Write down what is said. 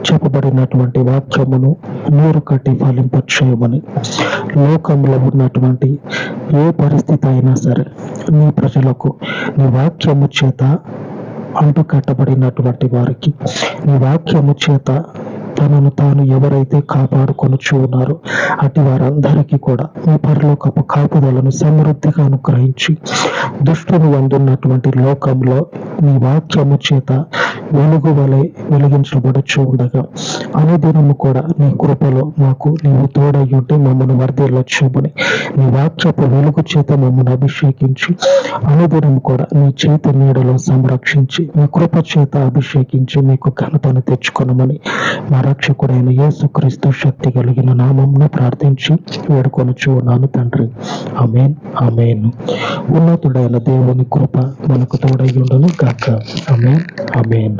చెప్పబడినటువంటి వాక్యమును నీరు కట్టి ఫలింపచేయమని, లోకంలో ఉన్నటువంటి ఏ పరిస్థితి అయినా సరే నీ ప్రజలకు నీ వాక్యము చేత అంటుకట్టబడినటువంటి వారికి నీ వాక్యము చేత తనను తాను ఎవరైతే కాపాడుకొనుచు ఉన్నారో అటు వారందరికీ కూడా మీ పరలోకపు కాపుదలను సమృద్ధిగా అనుగ్రహించి, దుష్టుని అందున్నటువంటి లోకంలో నీ వాక్యము చేత వెలుగు వలె వెలిగించబడుచు ఉండగా అనుదినము కూడా నీ కృపలో మాకు నీవు తోడయ్యుంటే మమ్మల్ని వర్ధిల్లొచ్చుమని, నీ వాక్యపు వెలుగు చేత మమ్మల్ని అభిషేకించి అనుదినము కూడా నీ చేతి నీడలో సంరక్షించి మీ కృప చేత అభిషేకించి మీకు ఘనతను తెచ్చుకొనమని మా రక్షకుడైన యేసుక్రీస్తు శక్తి కలిగిన నామమున ప్రార్థించి వేడుకొనుచు ఉన్నాను తండ్రి. ఆమేన్, ఆమేన్. ఉన్నతుడైన దేవుని కృప మనకు తోడై ఉండును గాక. ఆమేన్, ఆమేన్.